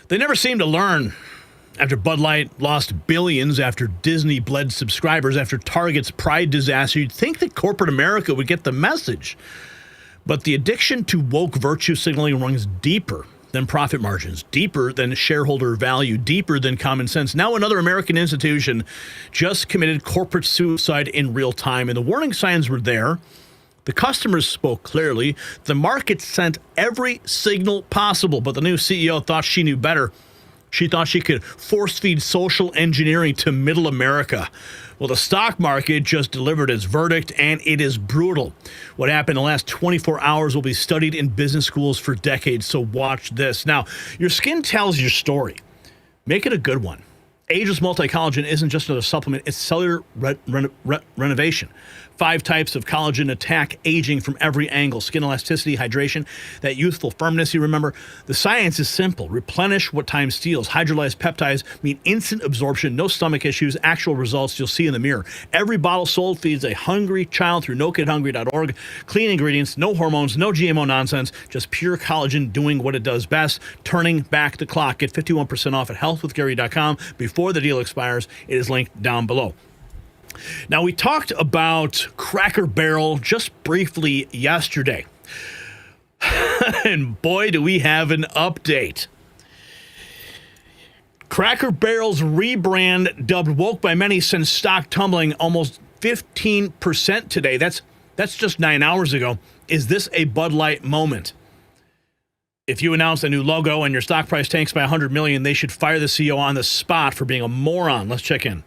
They never seem to learn. After Bud Light lost billions, after Disney bled subscribers, after Target's Pride disaster, you'd think that corporate America would get the message. But the addiction to woke virtue signaling runs deeper than profit margins, deeper than shareholder value, deeper than common sense. Now another American institution just committed corporate suicide in real time, and the warning signs were there. The customers spoke clearly. The market sent every signal possible, but the new CEO thought she knew better. She thought she could force-feed social engineering to middle America. Well, the stock market just delivered its verdict, and it is brutal. What happened in the last 24 hours will be studied in business schools for decades, so watch this. Now, your skin tells your story. Make it a good one. Ageless multi-collagen isn't just another supplement, it's cellular renovation. 5 types of collagen attack aging from every angle. Skin elasticity, hydration, that youthful firmness you remember. The science is simple. Replenish what time steals. Hydrolyzed peptides mean instant absorption, no stomach issues, actual results you'll see in the mirror. Every bottle sold feeds a hungry child through nokidhungry.org. Clean ingredients, no hormones, no GMO nonsense, just pure collagen doing what it does best, turning back the clock. Get 51% off at healthwithgary.com before the deal expires. It is linked down below. Now, we talked about Cracker Barrel just briefly yesterday. And boy, do we have an update. Cracker Barrel's rebrand, dubbed woke by many, sends stock tumbling almost 15% today. That's just 9 hours ago. Is this a Bud Light moment? If you announce a new logo and your stock price tanks by $100 million, they should fire the CEO on the spot for being a moron. Let's check in.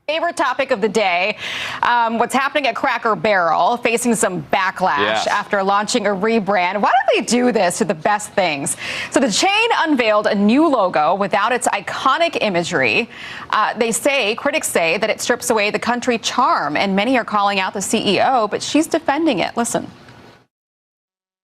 Favorite topic of the day, what's happening at Cracker Barrel, facing some backlash after launching a rebrand. Why do they do this to the best things? So the chain unveiled a new logo without its iconic imagery. Critics say that it strips away the country charm, and many are calling out the CEO, but she's defending it. Listen.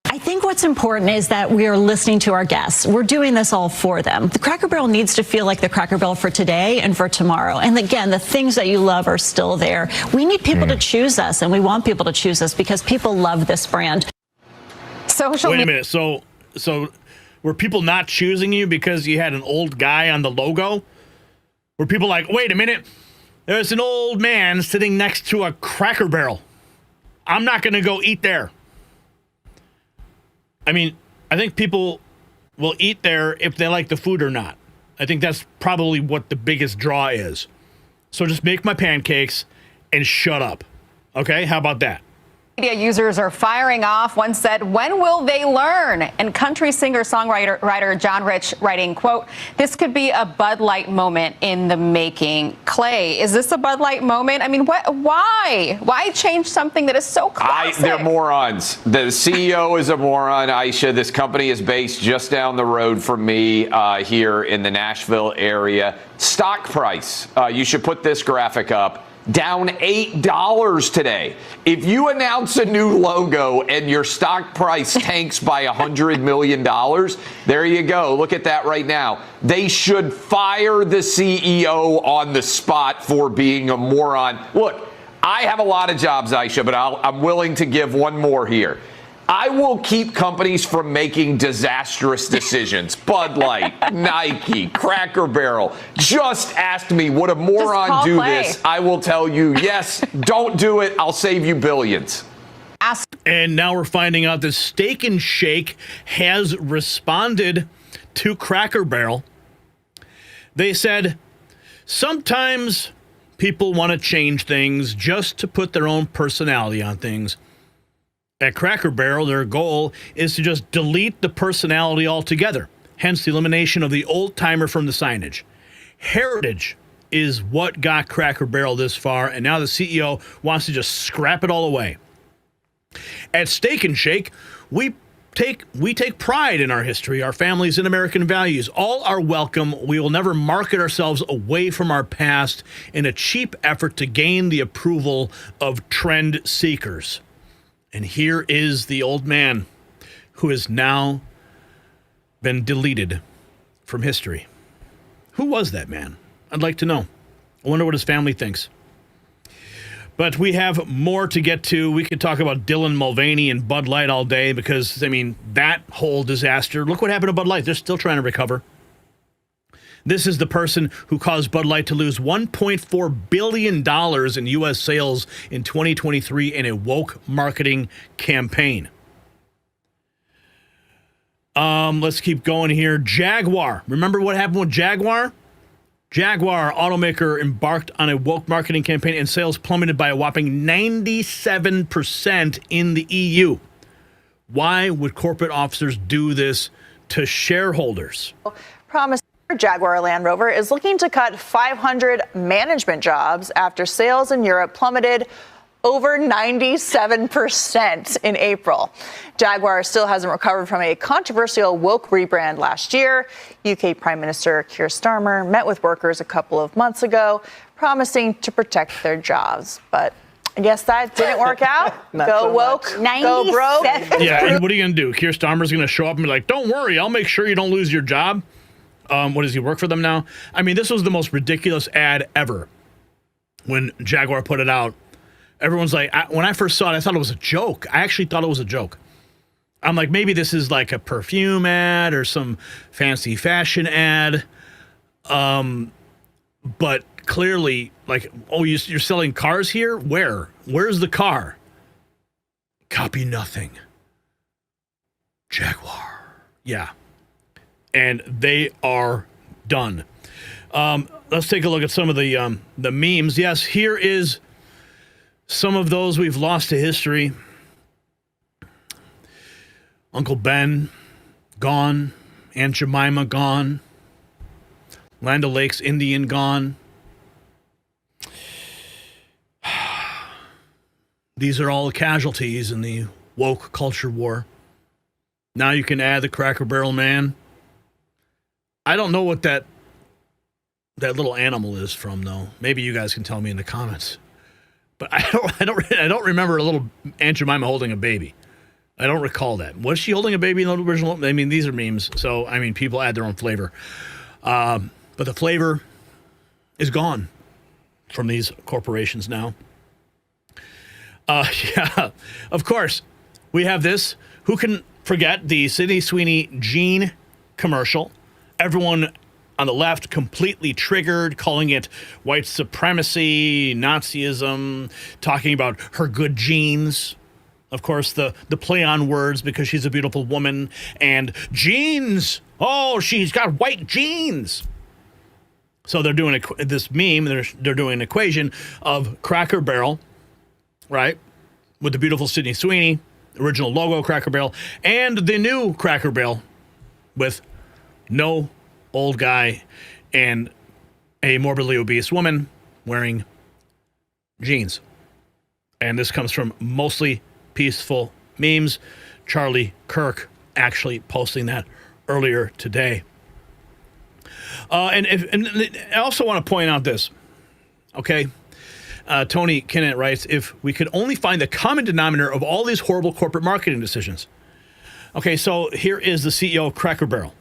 I think what's important is that we are listening to our guests. We're doing this all for them. The Cracker Barrel needs to feel like the Cracker Barrel for today and for tomorrow. And again, the things that you love are still there. We need people to choose us, and we want people to choose us because people love this brand. Wait a minute. So were people not choosing you because you had an old guy on the logo? Were people like, wait a minute, there's an old man sitting next to a Cracker Barrel. I'm not going to go eat there. I mean, I think people will eat there if they like the food or not. I think that's probably what the biggest draw is. So just make my pancakes and shut up. Okay? How about that? Media users are firing off. One said, when will they learn? And country singer-songwriter John Rich writing, quote, this could be a Bud Light moment in the making. Clay, is this a Bud Light moment? I mean, why? Why change something that is so classic? They're morons. The CEO is a moron, Aisha. This company is based just down the road from me here in the Nashville area. Stock price, you should put this graphic up. Down $8 today. If you announce a new logo and your stock price tanks by $100 million, there you go. Look at that right now. They should fire the CEO on the spot for being a moron. Look, I have a lot of jobs, Aisha, but I'm willing to give one more here. I will keep companies from making disastrous decisions. Bud Light, Nike, Cracker Barrel. Just ask me, would a moron do this? I will tell you, yes, don't do it. I'll save you billions. And now we're finding out that Steak and Shake has responded to Cracker Barrel. They said, sometimes people want to change things just to put their own personality on things. At Cracker Barrel, their goal is to just delete the personality altogether, hence the elimination of the old-timer from the signage. Heritage is what got Cracker Barrel this far, and now the CEO wants to just scrap it all away. At Steak and Shake, we take pride in our history, our families, and American values. All are welcome. We will never market ourselves away from our past in a cheap effort to gain the approval of trend seekers. And here is the old man who has now been deleted from history. Who was that man? I'd like to know. I wonder what his family thinks. But we have more to get to. We could talk about Dylan Mulvaney and Bud Light all day because, I mean, that whole disaster. Look what happened to Bud Light. They're still trying to recover. This is the person who caused Bud Light to lose $1.4 billion in U.S. sales in 2023 in a woke marketing campaign. Let's keep going here. Jaguar. Remember what happened with Jaguar? Jaguar automaker embarked on a woke marketing campaign and sales plummeted by a whopping 97% in the EU. Why would corporate officers do this to shareholders? Promise. Jaguar Land Rover is looking to cut 500 management jobs after sales in Europe plummeted over 97% in April. Jaguar still hasn't recovered from a controversial woke rebrand last year. UK Prime Minister Keir Starmer met with workers a couple of months ago, promising to protect their jobs. But I guess that didn't work out. Go woke, go broke. Yeah, and what are you going to do? Keir Starmer's going to show up and be like, don't worry, I'll make sure you don't lose your job. What does he work for them now? I mean, this was the most ridiculous ad ever. When Jaguar put it out, everyone's like, when I first saw it, I thought it was a joke. I actually thought it was a joke. I'm like, maybe this is like a perfume ad or some fancy fashion ad. But clearly, like, oh, you're selling cars here? Where? Where's the car? Copy nothing. Jaguar. Yeah. And they are done. Let's take a look at some of the memes. Yes, here is some of those we've lost to history. Uncle Ben, gone. Aunt Jemima, gone. Land O'Lakes Indian, gone. These are all the casualties in the woke culture war. Now you can add the Cracker Barrel man. I don't know what that little animal is from, though. Maybe you guys can tell me in the comments. But I don't remember a little Aunt Jemima holding a baby. I don't recall that. Was she holding a baby in the original? I mean, these are memes, so I mean, people add their own flavor. But the flavor is gone from these corporations now. Yeah, of course, we have this. Who can forget the Sydney Sweeney jean commercial? Everyone on the left completely triggered, calling it white supremacy, Nazism, talking about her good genes. Of course, the play on words because she's a beautiful woman. And jeans, oh, she's got white jeans. So they're doing this meme, they're doing an equation of Cracker Barrel, right, with the beautiful Sydney Sweeney, original logo Cracker Barrel, and the new Cracker Barrel with no old guy and a morbidly obese woman wearing jeans. And this comes from mostly peaceful memes. Charlie Kirk actually posting that earlier today. And I also want to point out this, okay? Tony Kinnett writes, if we could only find the common denominator of all these horrible corporate marketing decisions. Okay, so here is the CEO of Cracker Barrel.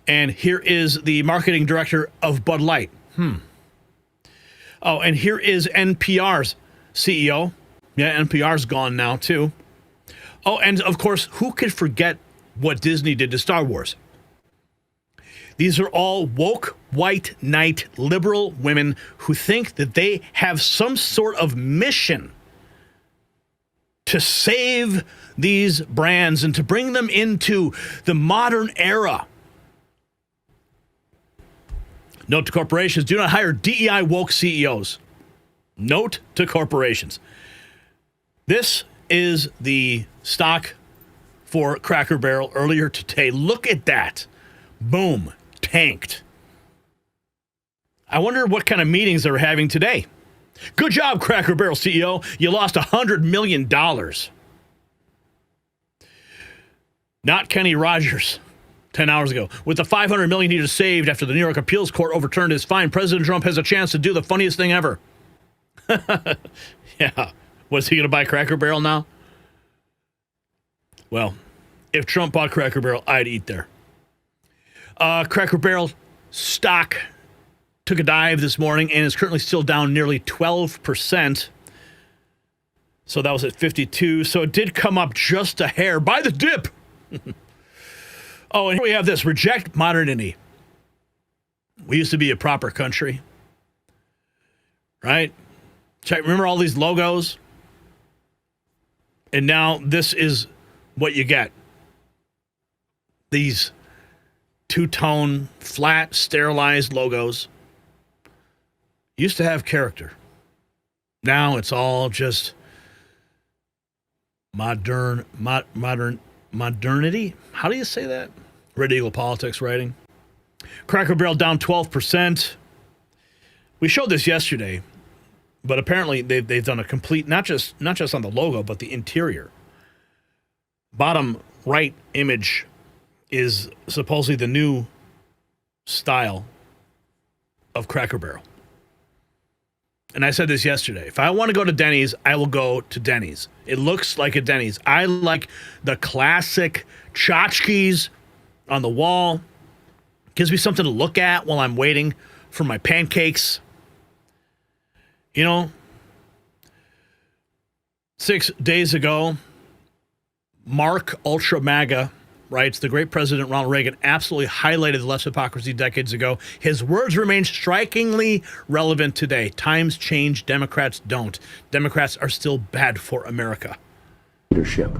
And here is the marketing director of Bud Light. Oh, and here is NPR's CEO. Yeah, NPR's gone now, too. Oh, and of course, who could forget what Disney did to Star Wars? These are all woke, white knight, liberal women who think that they have some sort of mission to save these brands and to bring them into the modern era. Note to corporations, do not hire DEI woke CEOs. Note to corporations. This is the stock for Cracker Barrel earlier today. Look at that. Boom. Tanked. I wonder what kind of meetings they're having today. Good job, Cracker Barrel CEO. You lost $100 million. Not Kenny Rogers 10 hours ago. With the $500 million he just saved after the New York Appeals Court overturned his fine, President Trump has a chance to do the funniest thing ever. Yeah. Was he going to buy Cracker Barrel now? Well, if Trump bought Cracker Barrel, I'd eat there. Cracker Barrel stock took a dive this morning and is currently still down nearly 12%. So that was at 52. So it did come up just a hair by the dip. Oh, and here we have this. Reject modernity. We used to be a proper country, right? Remember all these logos? And now this is what you get. These two-tone, flat, sterilized logos used to have character. Now it's all just modernity. How do you say that? Red Eagle Politics writing. Cracker Barrel down 12%. We showed this yesterday, but apparently they've done a complete, not just on the logo, but the interior. Bottom right image is supposedly the new style of Cracker Barrel. And I said this yesterday. If I want to go to Denny's, I will go to Denny's. It looks like a Denny's. I like the classic tchotchkes on the wall. Gives me something to look at while I'm waiting for my pancakes. You know, 6 days ago, Mark Ultra MAGA writes, the great President Ronald Reagan absolutely highlighted the less hypocrisy decades ago. His words remain strikingly relevant today. Times change, Democrats don't. Democrats are still bad for America. Leadership.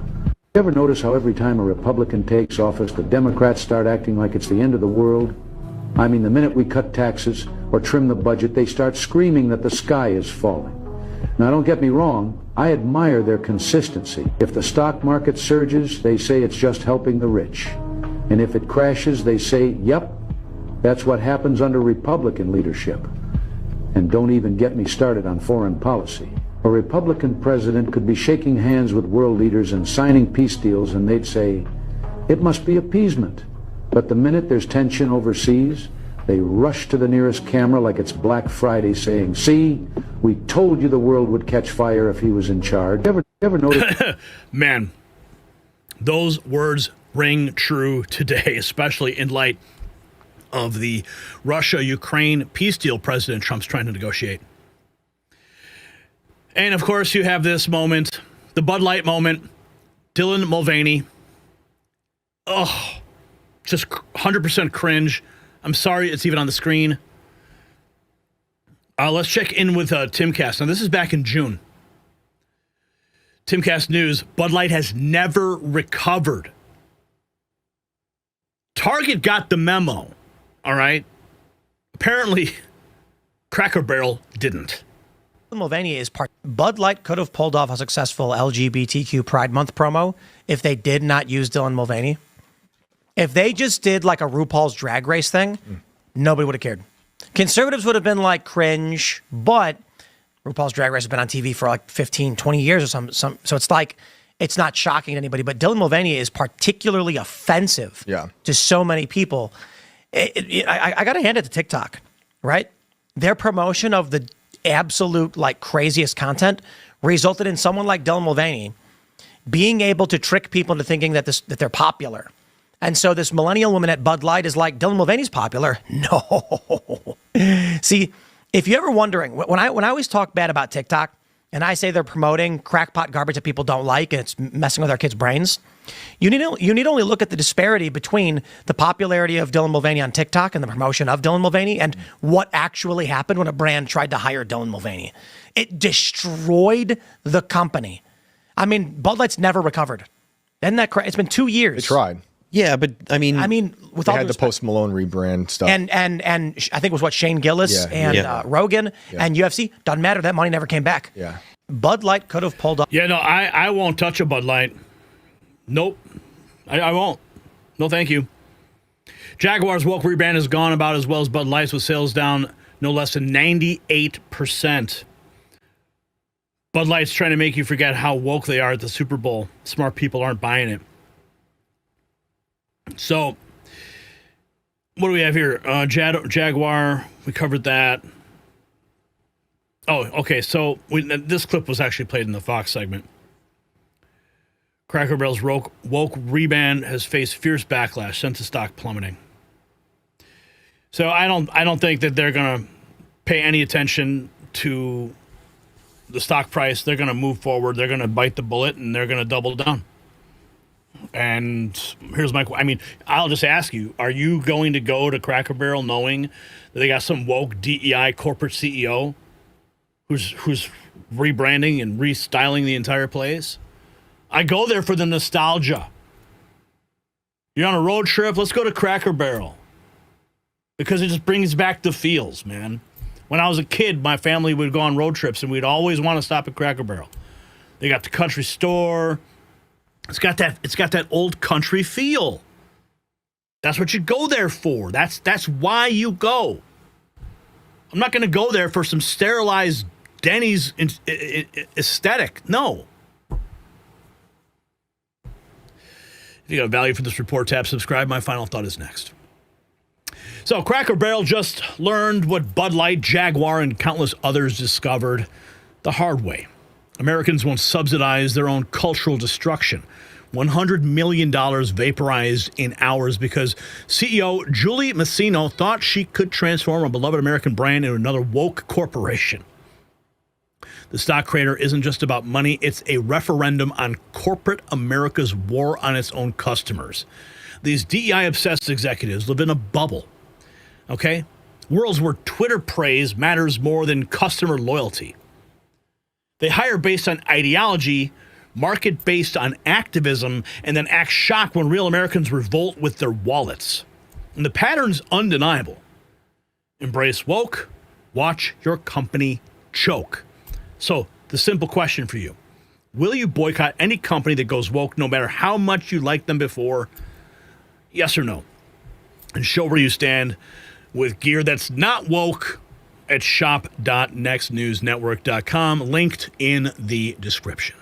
You ever notice how every time a Republican takes office, the Democrats start acting like it's the end of the world? I mean, the minute we cut taxes or trim the budget, they start screaming that the sky is falling. Now, don't get me wrong, I admire their consistency. If the stock market surges, they say it's just helping the rich. And if it crashes, they say, yep, that's what happens under Republican leadership. And don't even get me started on foreign policy. A Republican president could be shaking hands with world leaders and signing peace deals, and they'd say, it must be appeasement. But the minute there's tension overseas, they rush to the nearest camera like it's Black Friday saying, see, we told you the world would catch fire if he was in charge. Ever notice? Man, those words ring true today, especially in light of the Russia-Ukraine peace deal President Trump's trying to negotiate. And, of course, you have this moment, the Bud Light moment, Dylan Mulvaney. Oh, just 100% cringe. I'm sorry it's even on the screen. Let's check in with Timcast. Now, this is back in June. Timcast News, Bud Light has never recovered. Target got the memo, all right? Apparently, Cracker Barrel didn't. Mulvaney is part. Bud Light could have pulled off a successful LGBTQ Pride Month promo if they did not use Dylan Mulvaney. If they just did like a RuPaul's Drag Race thing, nobody would have cared. Conservatives would have been like cringe, but RuPaul's Drag Race has been on TV for like 15, 20 years or some. So it's like, it's not shocking to anybody, but Dylan Mulvaney is particularly offensive to so many people. I got to hand it to TikTok, right? Their promotion of the absolute like craziest content resulted in someone like Dylan Mulvaney being able to trick people into thinking that they're popular. And so this millennial woman at Bud Light is like, Dylan Mulvaney's popular. No. See, if you're ever wondering, when I always talk bad about TikTok and I say they're promoting crackpot garbage that people don't like and it's messing with our kids' brains, you need only look at the disparity between the popularity of Dylan Mulvaney on TikTok and the promotion of Dylan Mulvaney and what actually happened when a brand tried to hire Dylan Mulvaney. It destroyed the company. I mean, Bud Light's never recovered. Isn't that crazy? It's been 2 years. They tried. Yeah, but I mean, with they all had the Post Malone rebrand stuff, and I think it was what Shane Gillis and Rogan and UFC. Doesn't matter. That money never came back. Yeah, Bud Light could have pulled up. Yeah, no, I won't touch a Bud Light. Nope, I won't. No, thank you. Jaguar's woke rebrand has gone about as well as Bud Light's, with sales down no less than 98%. Bud Light's trying to make you forget how woke they are at the Super Bowl. Smart people aren't buying it. So, what do we have here? Jaguar, we covered that. Oh, okay, so this clip was actually played in the Fox segment. Cracker Barrel's woke rebrand has faced fierce backlash, sent the stock plummeting. So I don't think that they're going to pay any attention to the stock price. They're going to move forward. They're going to bite the bullet, and they're going to double down. And here's I'll just ask you, are you going to go to Cracker Barrel knowing that they got some woke DEI corporate CEO who's rebranding and restyling the entire place? I go there for the nostalgia. You're on a road trip, let's go to Cracker Barrel. Because it just brings back the feels, man. When I was a kid, my family would go on road trips and we'd always want to stop at Cracker Barrel. They got the country store. It's got that old country feel. That's what you go there for. That's why you go. I'm not going to go there for some sterilized Denny's aesthetic. No. If you got value for this report, tap subscribe. My final thought is next. So Cracker Barrel just learned what Bud Light, Jaguar, and countless others discovered the hard way. Americans won't subsidize their own cultural destruction. $100 million vaporized in hours because CEO Julie Masino thought she could transform a beloved American brand into another woke corporation. The stock crater isn't just about money. It's a referendum on corporate America's war on its own customers. These DEI-obsessed executives live in a bubble, okay? Worlds where Twitter praise matters more than customer loyalty. They hire based on ideology, market based on activism, and then act shocked when real Americans revolt with their wallets. And the pattern's undeniable. Embrace woke, watch your company choke. So, the simple question for you. Will you boycott any company that goes woke no matter how much you liked them before? Yes or no? And show where you stand with gear that's not woke at shop.nextnewsnetwork.com, linked in the description.